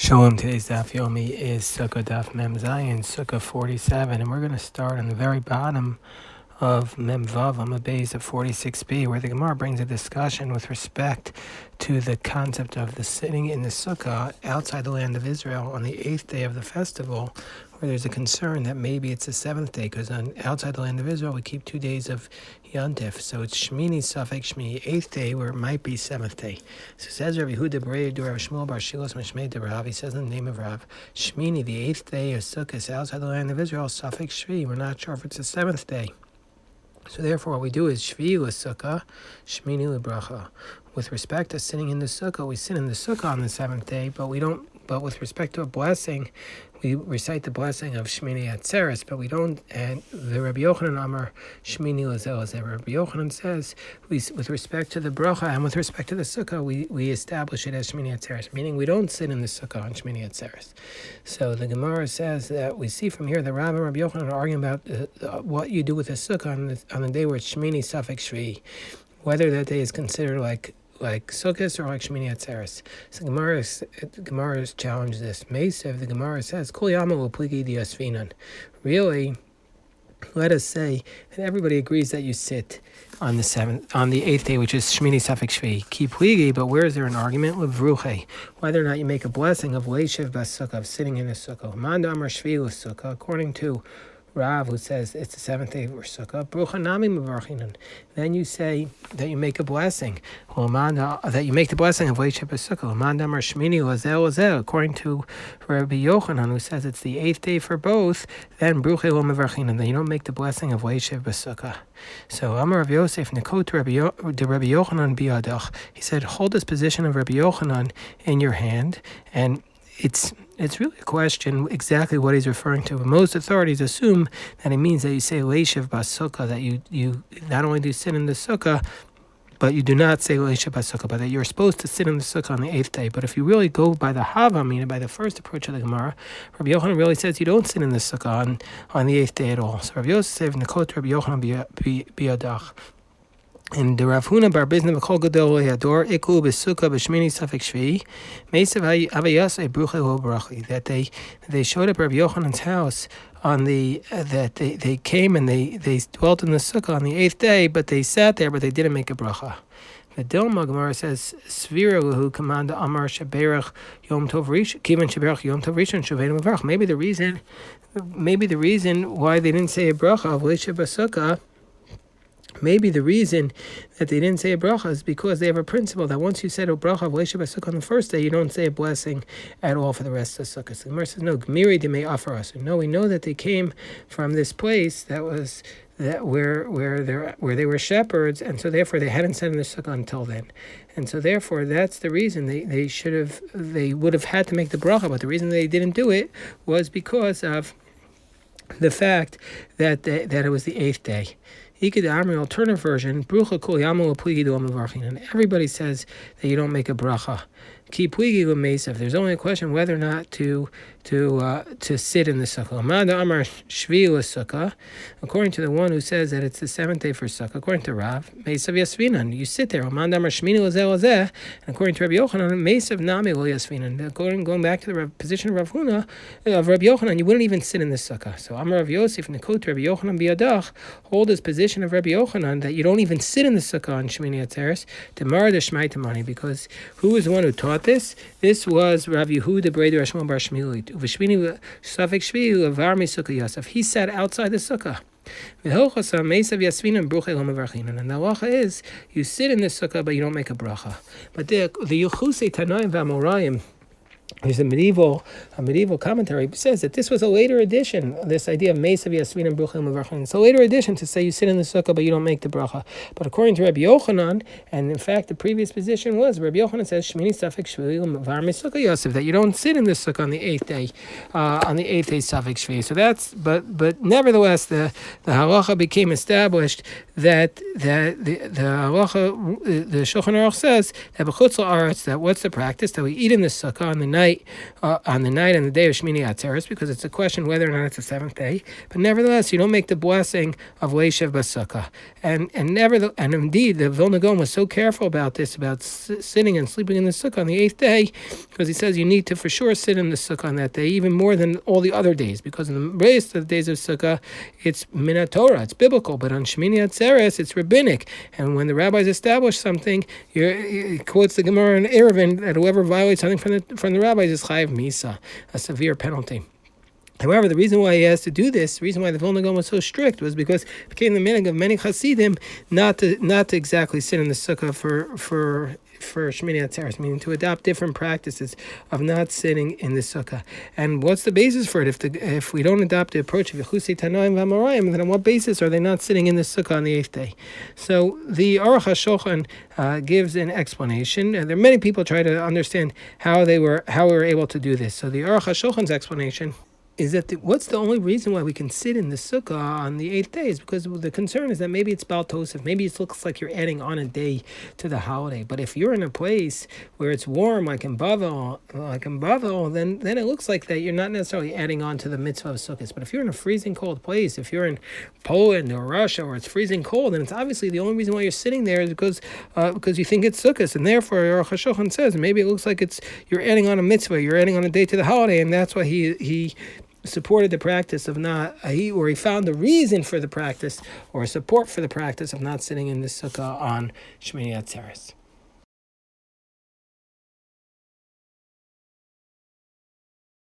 Shalom, today's Daf Yomi is Sukkah Daf Mem Zayin, Sukkah 47, and we're going to start on the very bottom of Mem Vav on the base of 46b, where the Gemara brings a discussion with respect to the concept of the sitting in the Sukkah outside the land of Israel on the 8th day of the festival, where there's a concern that maybe it's the 7th day, because outside the land of Israel we keep 2 days of Yontif, so it's Shmini Safek Shmini, 8th day, where it might be 7th day. So says Rabbi Yehuda B'rei Dur Rav Shmuel Bar Shilos Mishmei de Rav, he says in the name of Rav, Shmini, the 8th day of Sukkah, is outside the land of Israel, Safek Shvi, we're not sure if it's the 7th day. So therefore what we do is Shvi l'Sukkah, Shmini l'Bracha. With respect to sitting in the Sukkah, we sit in the Sukkah on the 7th day, but with respect to a blessing, we recite the blessing of Shmini Atzeres, but we don't, and the Rabbi Yochanan Amar Shmini Lazel, as Rabbi Yochanan says, with respect to the bracha and with respect to the Sukkah, we establish it as Shmini Atzeres, meaning we don't sit in the Sukkah on Shmini Atzeres. So the Gemara says that we see from here the Rav and Rabbi Yochanan are arguing about what you do with the Sukkah on the day where it's Shmini Safek Shvi, whether that day is considered like Sukkot or like Shmini Atzeres. So Gemara challenged this. Mesev, the Gemara says, Kol Yama Pligi Diasfinan. Really, let us say that everybody agrees that you sit on the 8th day, which is Shmini Safek Shvi. Ki Pligi, but where is there an argument? Levruche, whether or not you make a blessing of Leishiv Bas Sukkah, of sitting in a Sukkah. Manda Amar Shvi Sukkah, according to Rav, who says it's the 7th day of Sukkah, Brucha Nami Mevarchinan. Then you say that you make a blessing, that you make the blessing of Leishiv B'Sukkah. L'manda Amar Shmini Lazel Lazel. According to Rabbi Yochanan, who says it's the 8th day for both, then Brucha Lo Mevarchinan. Then you don't make the blessing of Leishiv B'Sukkah. So Amar Rav Yosef Nekot Rabbi Yochanan Biadach. He said, hold this position of Rabbi Yochanan in your hand, and it's really a question exactly what he's referring to. But most authorities assume that it means that you say Leishiv Bas-Sukkah, that you not only do sit in the Sukkah, but you do not say Leishiv Bas-Sukkah, but that you're supposed to sit in the Sukkah on the 8th day. But if you really go by the Hava, meaning by the first approach of the Gemara, Rabbi Yochanan really says you don't sit in the Sukkah on the 8th day at all. So Rabbi Yosef Nekot Rabbi Yochanan Biadach. And the Rav Huna Bar Bizna B'Kol Gadol Yador Iku B'Sukkah B'Shmini Safek Shvi Meisav Avayas Brucha Lo Brachi, that they showed up Rabbi Yochanan's house on that they came and they dwelt in the Sukkah on the 8th day, but they sat there, but they didn't make a bracha. The Dilma Gemara says Svira Lahu Kamanda Amar Shaberach Yom Tov Rishon Kivan Shaberach Yom Tov Rishon Shavenu Mavrach. Maybe the reason why they didn't say a bracha of Leishiv B'Sukkah, maybe the reason that they didn't say a bracha is because they have a principle that once you said a bracha of Leishiv B'Sukkah on the first day, you don't say a blessing at all for the rest of the Sukkah. So the Gemara says, no, Gmiri de may offer us. No, we know that they came from this place where they were shepherds, and so therefore they hadn't sat in the Sukkah until then. And so therefore that's the reason they would have had to make the bracha, but the reason they didn't do it was because of the fact that it was the 8th day. Alternative version, and everybody says that you don't make a bracha. There's only a question whether or not to sit in the Sukkah. According to the one who says that it's the 7th day for Sukkah, according to Rav, you sit there. And according to Rabbi Yochanan, going back to the position of Rav Huna, of Rabbi Yochanan, you wouldn't even sit in the Sukkah. So Amar Rav Yosef Nekot Rabbi Yochanan Biadach, hold this position of Rabbi Yochanan that you don't even sit in the Sukkah on Shmini Atzeres, Temar de Shmai Tamani, because who was the one who taught this? This was Rav Yehuda B'rei Dur Rav Shmuel Bar Shmuel. V'Shmini Safek Shvi Lavar Sukkah Yosef. He sat outside the Sukkah. And the halacha is you sit in the Sukkah, but you don't make a bracha. But the Yechusei Tanoim V'Amoraim, there's a medieval commentary says that this was a later addition, this idea of Meisav Yasvin and Bruchim Levarchin. It's a later addition to say you sit in the Sukkah but you don't make the bracha. But according to Rabbi Yochanan, and in fact the previous position was, Rabbi Yochanan says Shmini Safek Shvi Varmi Sukkah Yosef, that you don't sit in the Sukkah on the 8th day, Safek Shvi. So that's, but nevertheless the halacha became established that the halacha, the Shulchan Aruch says that b'chutz la'aretz, that what's the practice, that we eat in the Sukkah on the night on the night and the day of Shmini Atzeres, because it's a question whether or not it's the seventh day. But nevertheless, you don't make the blessing of Leishav Basukah. And indeed, the Vilna Gaon was so careful about this, about sitting and sleeping in the sukkah on the eighth day, because he says you need to for sure sit in the sukkah on that day, even more than all the other days, because in the rest of the days of sukkah, it's minat Torah, it's biblical, but on Shmini Atzeres, it's rabbinic. And when the rabbis establish something, it quotes the Gemara in Eruvin that whoever violates something from the rabbis is chayav misa, a severe penalty. However, the reason why he has to do this, the reason why the Vilna Gaon was so strict, was because it became the minhag of many Hasidim not to exactly sit in the sukkah for Shmini Atzeres, meaning to adopt different practices of not sitting in the sukkah. And what's the basis for it? If we don't adopt the approach of Yechusei Tanoim v'Amoraim, then on what basis are they not sitting in the sukkah on the eighth day? So the Aruch HaShulchan gives an explanation, and there are many people try to understand how we were able to do this. So the Aruch HaShulchan's explanation is that what's the only reason why we can sit in the sukkah on the eighth day is because the concern is that maybe it's Baal Tosef, maybe it looks like you're adding on a day to the holiday. But if you're in a place where it's warm, like in Bavel, then it looks like that you're not necessarily adding on to the mitzvah of Sukkot. But if you're in a freezing cold place, if you're in Poland or Russia where it's freezing cold, then it's obviously the only reason why you're sitting there is because you think it's Sukkot, and therefore Aruch HaShulchan says maybe it looks like you're adding on a mitzvah, you're adding on a day to the holiday, and that's why he supported the practice of he found the reason for the practice or support for the practice of not sitting in the sukkah on Shmini Atzeres.